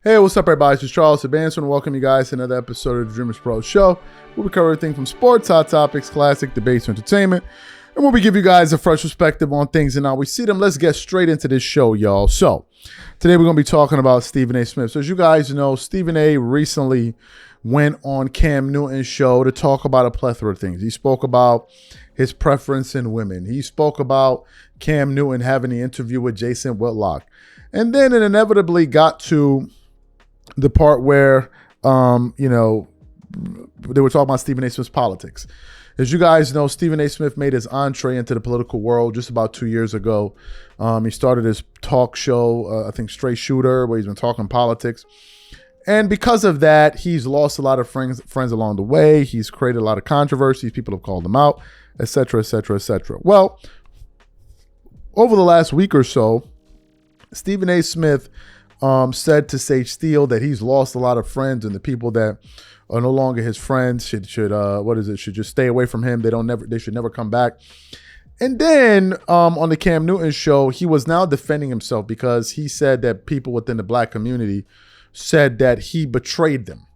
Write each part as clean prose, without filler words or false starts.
Hey, what's up, everybody? This is Charles Advance and welcome you guys to another episode of the Dreamers Pro Show. Where we cover everything from sports, hot topics, classic debates, entertainment, and where we give you guys a fresh perspective on things and how we see them. Let's get straight into this show, y'all. So, today we're going to be talking about Stephen A. Smith. So, as you guys know, Stephen A. recently went on Cam Newton's show to talk about a plethora of things. He spoke about his preference in women. He spoke about Cam Newton having the interview with Jason Whitlock. And then it inevitably got to the part where, they were talking about Stephen A. Smith's politics. As you guys know, Stephen A. Smith made his entree into the political world just about 2 years ago. He started his talk show, I think Straight Shooter, where he's been talking politics. And because of that, he's lost a lot of friends along the way. He's created a lot of controversies. People have called him out, et cetera, et cetera, et cetera. Well, over the last week or so, Stephen A. Smith said to Sage Steele that he's lost a lot of friends, and the people that are no longer his friends should just stay away from him. They should never come back. And then on the Cam Newton show, he was now defending himself because he said that people within the black community said that he betrayed them,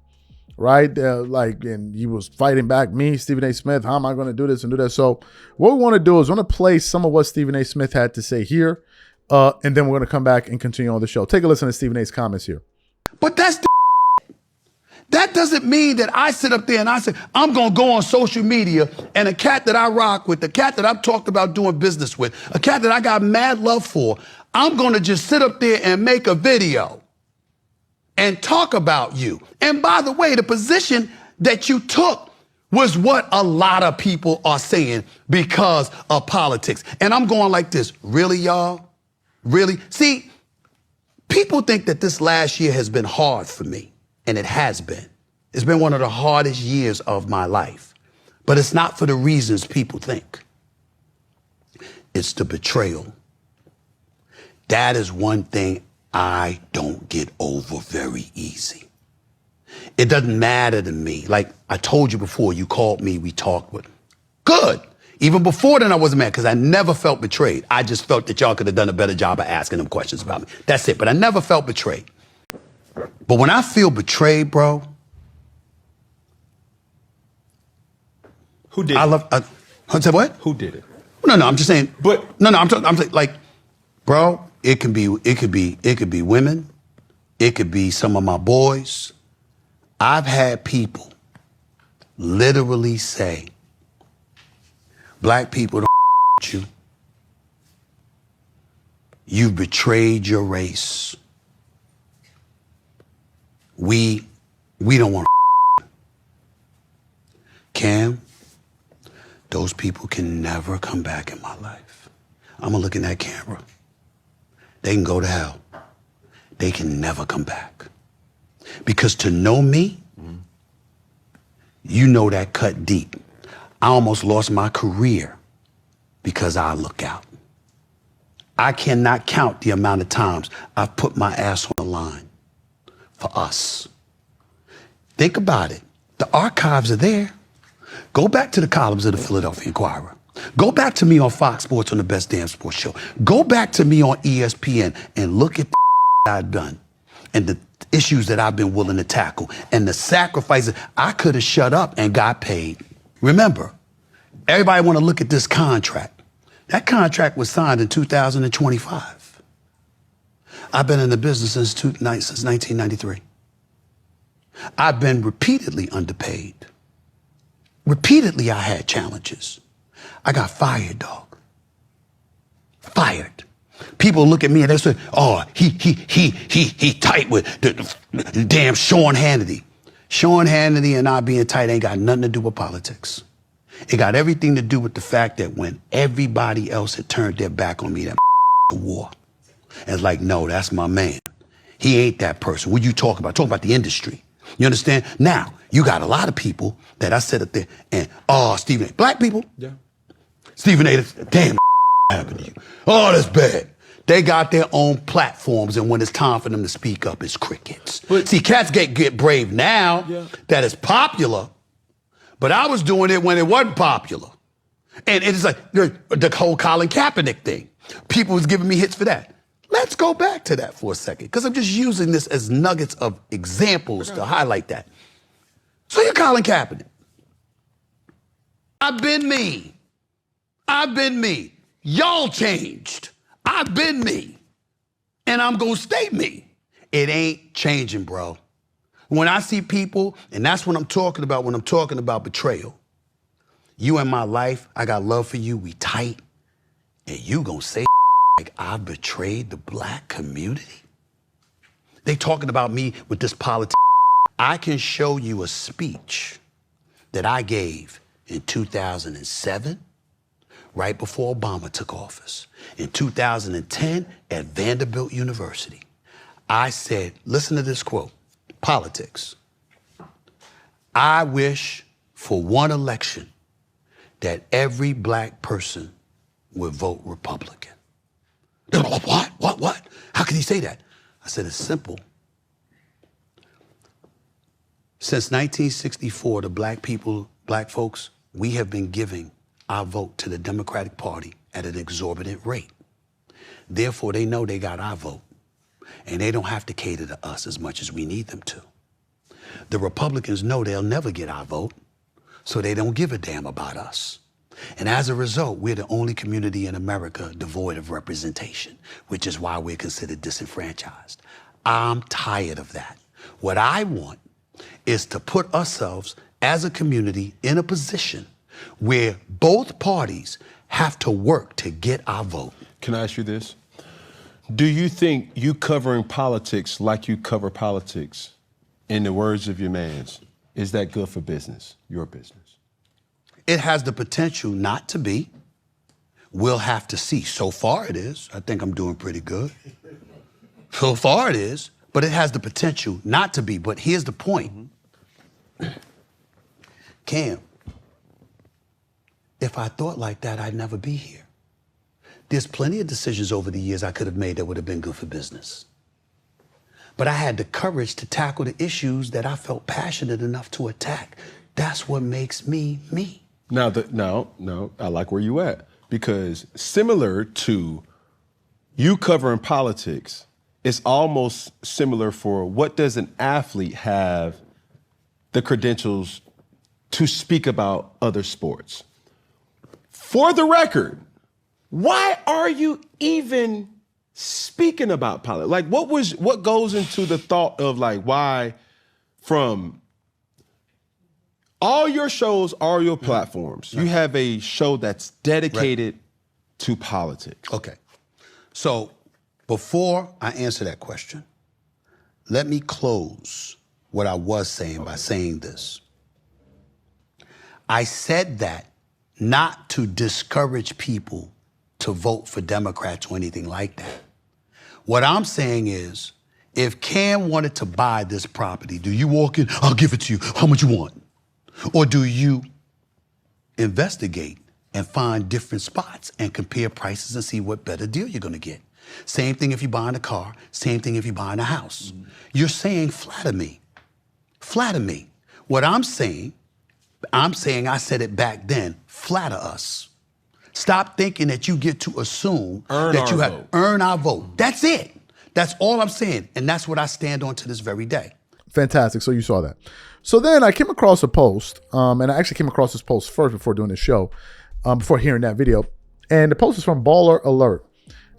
right? And he was fighting back. Me, Stephen A. Smith, how am I going to do this and do that? So what we want to do is want to play some of what Stephen A. Smith had to say here. And then we're going to come back and continue on the show. Take a listen to Stephen A.'s comments here. But that doesn't mean that I sit up there and I say, I'm going to go on social media and a cat that I rock with, the cat that I've talked about doing business with, a cat that I got mad love for, I'm going to just sit up there and make a video and talk about you. And by the way, the position that you took was what a lot of people are saying because of politics. And I'm going like this, really, y'all? Really? See, people think that this last year has been hard for me, and it has been. It's been one of the hardest years of my life, but it's not for the reasons people think. It's the betrayal. That is one thing I don't get over very easy. It doesn't matter to me. Like I told you before, you called me, we talked with. Good. Even before then, I wasn't mad because I never felt betrayed. I just felt that y'all could have done a better job of asking them questions about me. That's it. But I never felt betrayed. But when I feel betrayed, bro. Who did it? I said what? Who did it? No, I'm just saying. But no, I'm saying like, bro, it could be women. It could be some of my boys. I've had people literally say, black people don't with you. You've betrayed your race. We don't want Cam, those people can never come back in my life. I'm gonna look in that camera. They can go to hell. They can never come back. Because to know me, you know that cut deep. I almost lost my career because I look out. I cannot count the amount of times I've put my ass on the line for us. Think about it. The archives are there. Go back to the columns of the Philadelphia Inquirer. Go back to me on Fox Sports on the Best Damn Sports Show. Go back to me on ESPN and look at the I've done and the issues that I've been willing to tackle and the sacrifices. I could have shut up and got paid. Remember, everybody want to look at this contract. That contract was signed in 2025. I've been in the business since 1993. I've been repeatedly underpaid. Repeatedly, I had challenges. I got fired, dog. Fired. People look at me and they say, "Oh, he tight with the damn Sean Hannity." Sean Hannity and I being tight ain't got nothing to do with politics. It got everything to do with the fact that when everybody else had turned their back on me, that war. And it's like, no, that's my man. He ain't that person. What you talk about? Talk about the industry. You understand? Now, you got a lot of people that I sit up there and, oh, Stephen A. Black people. Yeah. Stephen A. Damn, happened to you. Oh, that's bad. They got their own platforms, and when it's time for them to speak up, it's crickets. But, see, cats get brave now that it's popular, but I was doing it when it wasn't popular. And it's like the whole Colin Kaepernick thing. People was giving me hits for that. Let's go back to that for a second, because I'm just using this as nuggets of examples to highlight that. So you're Colin Kaepernick. I've been me. I've been me. Y'all changed. I've been me. And I'm going to stay me. It ain't changing, bro. When I see people, and that's what I'm talking about when I'm talking about betrayal. You in my life, I got love for you, we tight, and you gonna say like I betrayed the black community? They talking about me with this politics. I can show you a speech that I gave in 2007, right before Obama took office. In 2010 at Vanderbilt University. I said, listen to this quote, politics. I wish for one election that every black person would vote Republican. They're like, what? How can you say that? I said, it's simple. Since 1964, the black folks, we have been giving our vote to the Democratic Party at an exorbitant rate. Therefore, they know they got our vote, and they don't have to cater to us as much as we need them to. The Republicans know they'll never get our vote, so they don't give a damn about us. And as a result, we're the only community in America devoid of representation, which is why we're considered disenfranchised. I'm tired of that. What I want is to put ourselves as a community in a position where both parties have to work to get our vote. Can I ask you this? Do you think you covering politics like you cover politics, in the words of your mans, is that good for business, your business? It has the potential not to be. We'll have to see. So far it is. I think I'm doing pretty good. So far it is, but it has the potential not to be. But here's the point. Cam, if I thought like that, I'd never be here. There's plenty of decisions over the years I could have made that would have been good for business. But I had the courage to tackle the issues that I felt passionate enough to attack. That's what makes me me. Now, no, I like where you at. Because similar to you covering politics, it's almost similar for what does an athlete have the credentials to speak about other sports? For the record, why are you even speaking about politics? Like, what goes into the thought of like why from all your shows are your platforms. You have a show that's dedicated to politics. Okay. So before I answer that question, let me close what I was saying by saying this. I said that not to discourage people to vote for Democrats or anything like that. What I'm saying is, if Cam wanted to buy this property, do you walk in, I'll give it to you, how much you want? Or do you investigate and find different spots and compare prices and see what better deal you're gonna get? Same thing if you're buying a car, same thing if you're buying a house. You're saying flatter me. Flatter me. What I'm saying I said it back then, flatter us. Stop thinking that you get to assume that you have to earn our vote. That's it. That's all I'm saying. And that's what I stand on to this very day. Fantastic. So you saw that. So then I came across a post, and I actually came across this post first before doing this show, before hearing that video. And the post is from Baller Alert.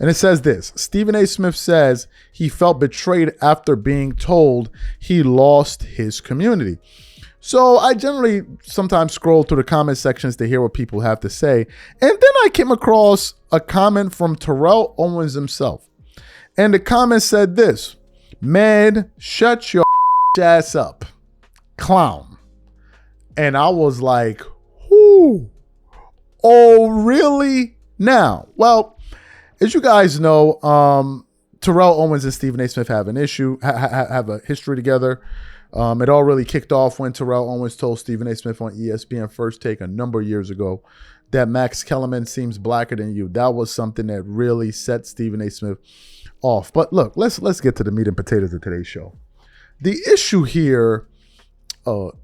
And it says this: Stephen A. Smith says he felt betrayed after being told he lost his community. So I generally sometimes scroll through the comment sections to hear what people have to say. And then I came across a comment from Terrell Owens himself. And the comment said this: man, shut your ass up, clown. And I was like, whoo, oh, really? Now, well, as you guys know, Terrell Owens and Stephen A. Smith have an issue, have a history together. It all really kicked off when Terrell Owens told Stephen A. Smith on ESPN First Take a number of years ago that Max Kellerman seems blacker than you. That was something that really set Stephen A. Smith off. But look, let's get to the meat and potatoes of today's show. The issue here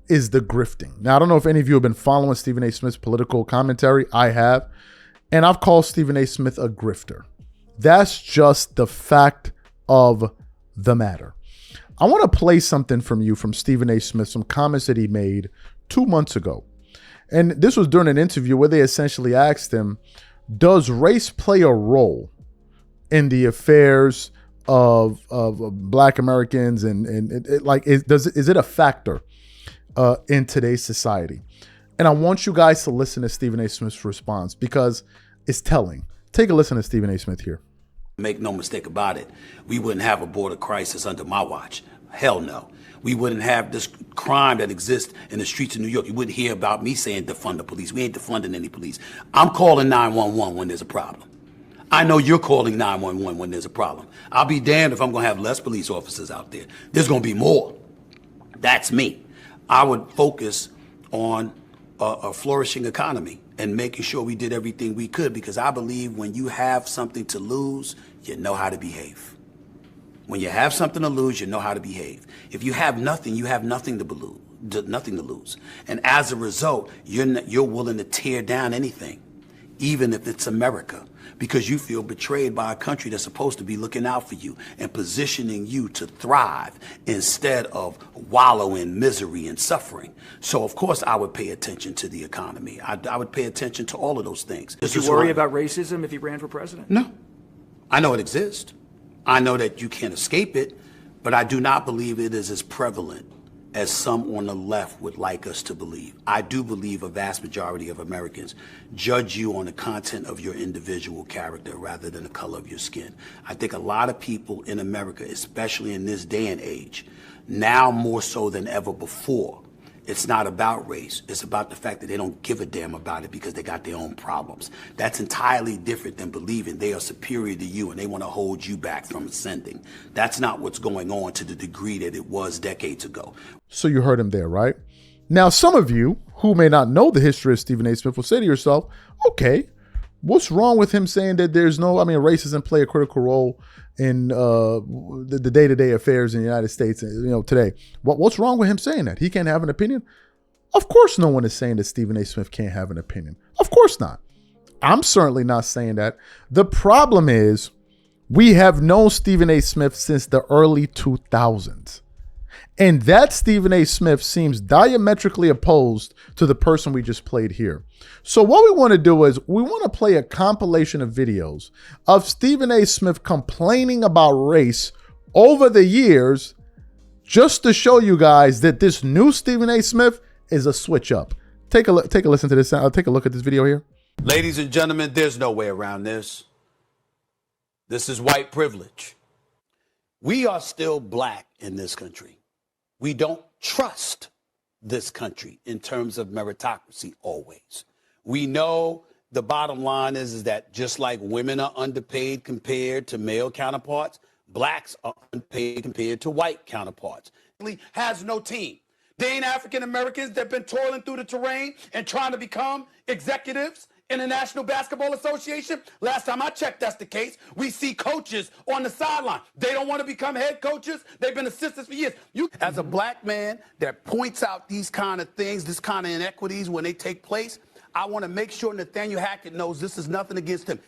is the grifting. Now, I don't know if any of you have been following Stephen A. Smith's political commentary. I have. And I've called Stephen A. Smith a grifter. That's just the fact of the matter. I want to play something from you from Stephen A. Smith, some comments that he made 2 months ago. And this was during an interview where they essentially asked him, does race play a role in the affairs of Black Americans? Is it a factor in today's society? And I want you guys to listen to Stephen A. Smith's response because it's telling. Take a listen to Stephen A. Smith here. Make no mistake about it, we wouldn't have a border crisis under my watch. Hell no. We wouldn't have this crime that exists in the streets of New York. You wouldn't hear about me saying defund the police. We ain't defunding any police. I'm calling 911 when there's a problem. I know you're calling 911 when there's a problem. I'll be damned if I'm going to have less police officers out there. There's going to be more. That's me. I would focus on a flourishing economy and making sure we did everything we could, because I believe when you have something to lose, you know how to behave. When you have something to lose, you know how to behave. If you have nothing, you have nothing to lose. And as a result, you're willing to tear down anything, even if it's America, because you feel betrayed by a country that's supposed to be looking out for you and positioning you to thrive instead of wallow in misery and suffering. So, of course, I would pay attention to the economy. I would pay attention to all of those things. Did you worry about racism if you ran for president? No. I know it exists. I know that you can't escape it, but I do not believe it is as prevalent as some on the left would like us to believe. I do believe a vast majority of Americans judge you on the content of your individual character rather than the color of your skin. I think a lot of people in America, especially in this day and age, now more so than ever before, it's not about race. It's about the fact that they don't give a damn about it because they got their own problems. That's entirely different than believing they are superior to you and they want to hold you back from ascending. That's not what's going on to the degree that it was decades ago. So you heard him there, right? Now, some of you who may not know the history of Stephen A. Smith will say to yourself, okay, what's wrong with him saying that racism play a critical role in the day-to-day affairs in the United States, today? What's wrong with him saying that? He can't have an opinion? Of course no one is saying that Stephen A. Smith can't have an opinion. Of course not. I'm certainly not saying that. The problem is we have known Stephen A. Smith since the early 2000s. And that Stephen A. Smith seems diametrically opposed to the person we just played here. So what we want to do is we want to play a compilation of videos of Stephen A. Smith complaining about race over the years, just to show you guys that this new Stephen A. Smith is a switch up. Take a listen to this. Take a look at this video here. Ladies and gentlemen, there's no way around this. This is white privilege. We are still black in this country. We don't trust this country in terms of meritocracy always. We know the bottom line is that just like women are underpaid compared to male counterparts, blacks are underpaid compared to white counterparts. Has no team. They ain't African Americans that have been toiling through the terrain and trying to become executives in the National Basketball Association. Last time I checked, that's the case. We see coaches on the sideline. They don't want to become head coaches. They've been assistants for years. You, as a black man that points out these kind of things, this kind of inequities when they take place, I want to make sure Nathaniel Hackett knows this is nothing against him.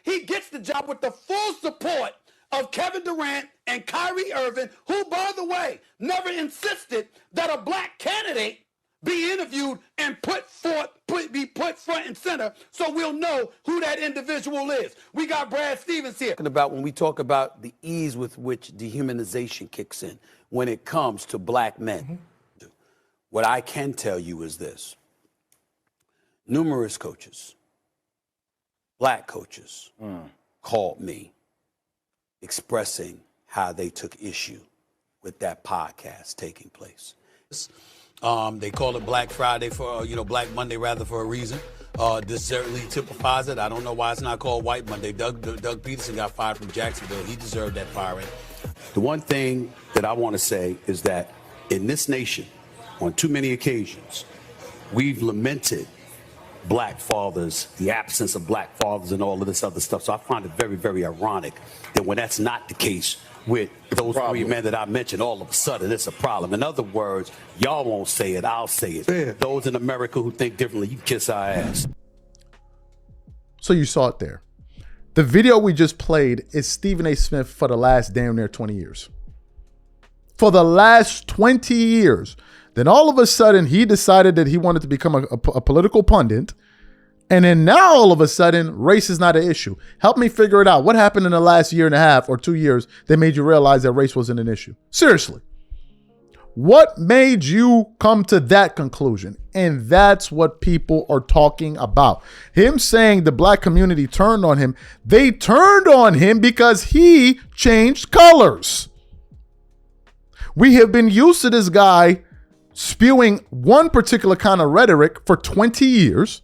He gets the job with the full support of Kevin Durant and Kyrie Irving, who, by the way, never insisted that a black candidate be interviewed and be put front and center so we'll know who that individual is. We got Brad Stevens here. About when we talk about the ease with which dehumanization kicks in when it comes to black men. Mm-hmm. What I can tell you is this. Numerous coaches, black coaches, called me expressing how they took issue with that podcast taking place. They call it Black Friday Black Monday rather for a reason. This certainly typifies it. I don't know why it's not called White Monday. Doug Peterson got fired from Jacksonville. He deserved that firing. The one thing that I want to say is that in this nation, on too many occasions, we've lamented black fathers, the absence of black fathers and all of this other stuff. So I find it very, very ironic that when that's not the case with those three men that I mentioned, all of a sudden it's a problem. In other words, y'all won't say it, I'll say it. Yeah. Those in America who think differently, you kiss our ass. So you saw it there. The video we just played is Stephen A. Smith for the last damn near 20 years. For the last 20 years. Then all of a sudden, he decided that he wanted to become a political pundit. And then now all of a sudden, race is not an issue. Help me figure it out. What happened in the last year and a half or 2 years that made you realize that race wasn't an issue? Seriously. What made you come to that conclusion? And that's what people are talking about. Him saying the black community turned on him. They turned on him because he changed colors. We have been used to this guy spewing one particular kind of rhetoric for 20 years.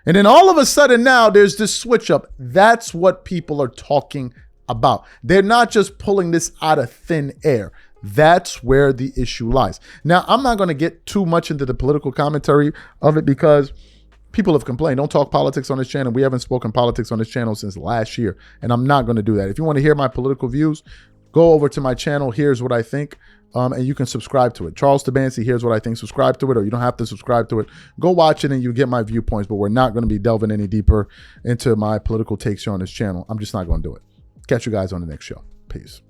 And then all of a sudden now there's this switch up. That's what people are talking about. They're not just pulling this out of thin air. That's where the issue lies. Now, I'm not going to get too much into the political commentary of it because people have complained. Don't talk politics on this channel. We haven't spoken politics on this channel since last year, and I'm not going to do that. If you want to hear my political views, go over to my channel. Here's what I think, and you can subscribe to it. Charles Tabansi, here's what I think. Subscribe to it, or you don't have to subscribe to it. Go watch it, and you get my viewpoints, but we're not going to be delving any deeper into my political takes here on this channel. I'm just not going to do it. Catch you guys on the next show. Peace.